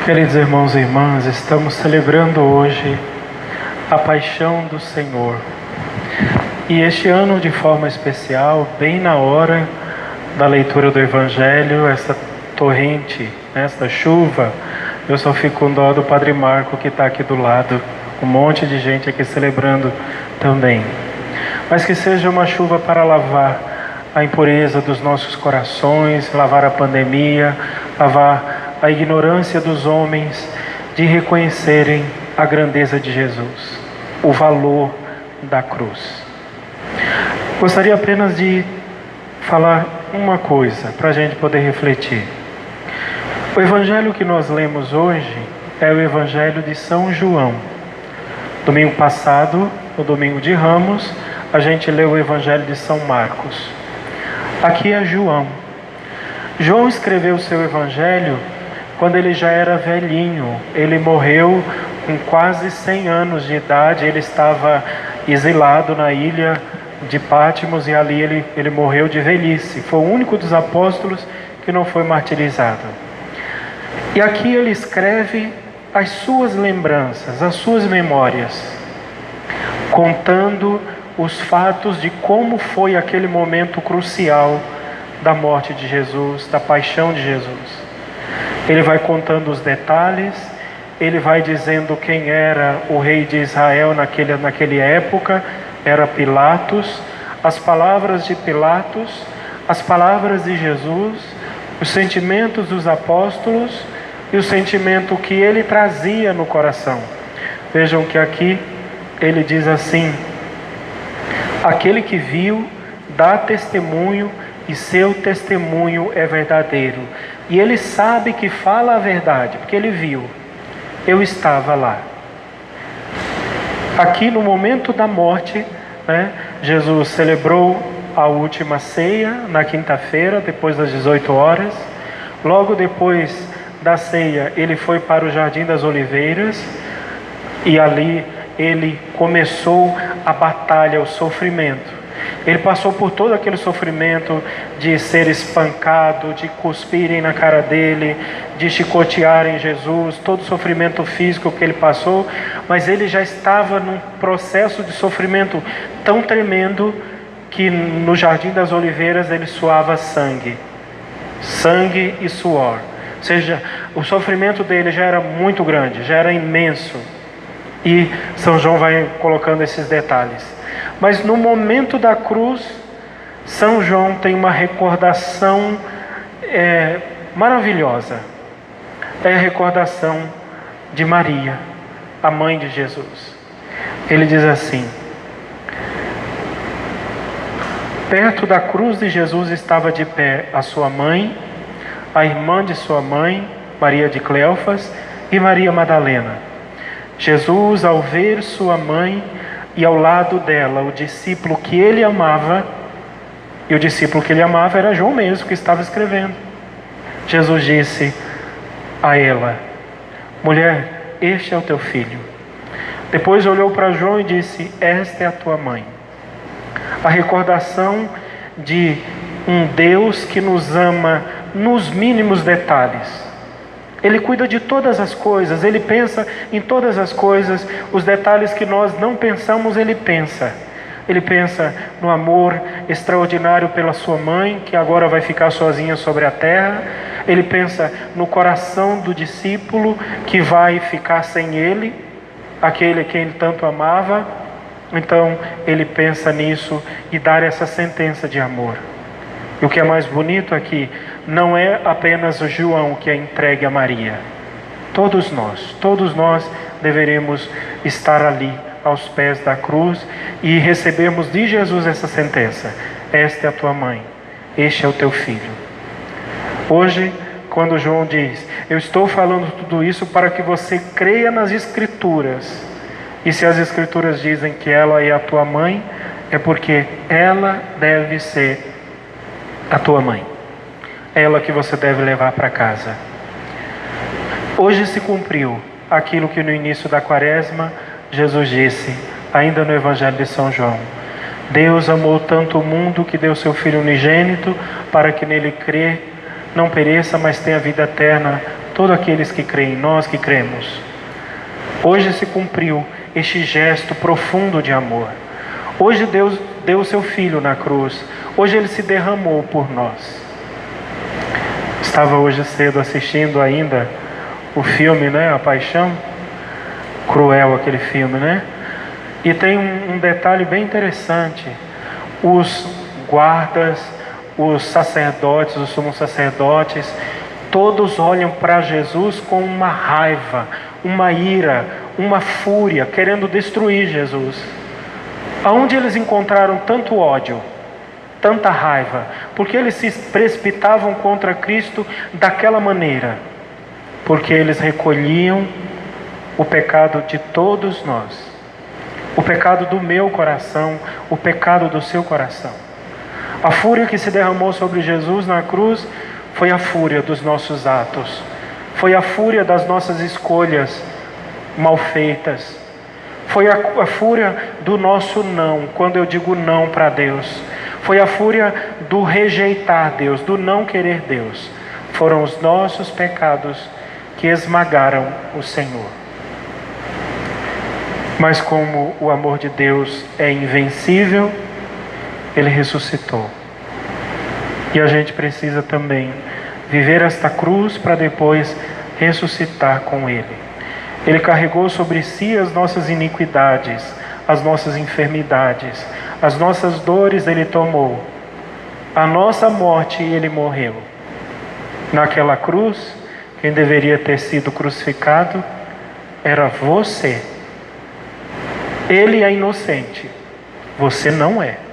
Queridos irmãos e irmãs, estamos celebrando hoje a Paixão do Senhor. E este ano, de forma especial, bem na hora da leitura do Evangelho, essa torrente, essa chuva, eu só fico com dó do Padre Marco que está aqui do lado, um monte de gente aqui celebrando também. Mas que seja uma chuva para lavar a impureza dos nossos corações, lavar a pandemia, lavar a ignorância dos homens de reconhecerem a grandeza de Jesus, o valor da cruz. Gostaria apenas de falar uma coisa para a gente poder refletir. O evangelho que nós lemos hoje é o evangelho de São João. Domingo passado, no domingo de Ramos, a gente leu o evangelho de São Marcos. Aqui é João. João escreveu o seu evangelho quando ele já era velhinho. Ele morreu com quase 100 anos de idade. Ele estava exilado na ilha de Patmos e ali ele morreu de velhice. Foi o único dos apóstolos que não foi martirizado. E aqui ele escreve as suas lembranças, as suas memórias, contando os fatos de como foi aquele momento crucial da morte de Jesus, da paixão de Jesus. Ele vai contando os detalhes, ele vai dizendo quem era o rei de Israel naquela época, era Pilatos, as palavras de Pilatos, as palavras de Jesus, os sentimentos dos apóstolos e o sentimento que ele trazia no coração. Vejam que aqui ele diz assim: aquele que viu dá testemunho e seu testemunho é verdadeiro. E ele sabe que fala a verdade, porque ele viu. Eu estava lá. Aqui no momento da morte, Jesus celebrou a última ceia na quinta-feira, depois das 18 horas. Logo depois da ceia, ele foi para o Jardim das Oliveiras. E ali ele começou a batalha, o sofrimento. Ele passou por todo aquele sofrimento de ser espancado, de cuspirem na cara dele, de chicotearem Jesus, todo o sofrimento físico que ele passou, mas ele já estava num processo de sofrimento tão tremendo que no Jardim das Oliveiras ele suava sangue e suor. Ou seja, o sofrimento dele já era muito grande, já era imenso. E São João vai colocando esses detalhes. Mas no momento da cruz, São João tem uma recordação maravilhosa. É a recordação de Maria, a mãe de Jesus. Ele diz assim: perto da cruz de Jesus estava de pé a sua mãe, a irmã de sua mãe, Maria de Cleofas, e Maria Madalena. Jesus, ao ver sua mãe e ao lado dela o discípulo que ele amava, e o discípulo que ele amava era João mesmo, que estava escrevendo, Jesus disse a ela: mulher, este é o teu filho. Depois olhou para João e disse: esta é a tua mãe. A recordação de um Deus que nos ama nos mínimos detalhes. Ele cuida de todas as coisas, ele pensa em todas as coisas, os detalhes que nós não pensamos, ele pensa. Ele pensa no amor extraordinário pela sua mãe, que agora vai ficar sozinha sobre a terra. Ele pensa no coração do discípulo, que vai ficar sem ele, aquele que ele tanto amava. Então, ele pensa nisso e dá essa sentença de amor. E o que é mais bonito aqui, não é apenas o João que é entregue a Maria. Todos nós deveremos estar ali aos pés da cruz e recebermos de Jesus essa sentença: esta é a tua mãe, este é o teu filho. Hoje, quando João diz: eu estou falando tudo isso para que você creia nas Escrituras, e se as Escrituras dizem que ela é a tua mãe, é porque ela deve ser a tua mãe, ela que você deve levar para casa. Hoje se cumpriu aquilo que no início da quaresma Jesus disse, ainda no Evangelho de São João: Deus amou tanto o mundo que deu seu Filho unigênito para que nele crê não pereça, mas tenha vida eterna. todos aqueles que creem, nós que cremos. Hoje se cumpriu este gesto profundo de amor. Hoje Deus deu o seu Filho na cruz. Hoje Ele se derramou por nós. Estava hoje cedo assistindo ainda o filme, né? A Paixão. Cruel aquele filme, né? E tem um detalhe bem interessante. Os guardas, os sacerdotes, os sumos sacerdotes, todos olham para Jesus com uma raiva, uma ira, uma fúria, querendo destruir Jesus. Aonde eles encontraram tanto ódio, tanta raiva? Porque eles se precipitavam contra Cristo daquela maneira? Porque eles recolhiam o pecado de todos nós. O pecado do meu coração, o pecado do seu coração. A fúria que se derramou sobre Jesus na cruz foi a fúria dos nossos atos. Foi a fúria das nossas escolhas mal feitas. Foi a fúria do nosso não, quando eu digo não para Deus. Foi a fúria do rejeitar Deus, do não querer Deus. Foram os nossos pecados que esmagaram o Senhor. Mas como o amor de Deus é invencível, Ele ressuscitou. E a gente precisa também viver esta cruz para depois ressuscitar com Ele. Ele carregou sobre si as nossas iniquidades, as nossas enfermidades, as nossas dores Ele tomou. A nossa morte Ele morreu. Naquela cruz, quem deveria ter sido crucificado era você. Ele é inocente, você não é.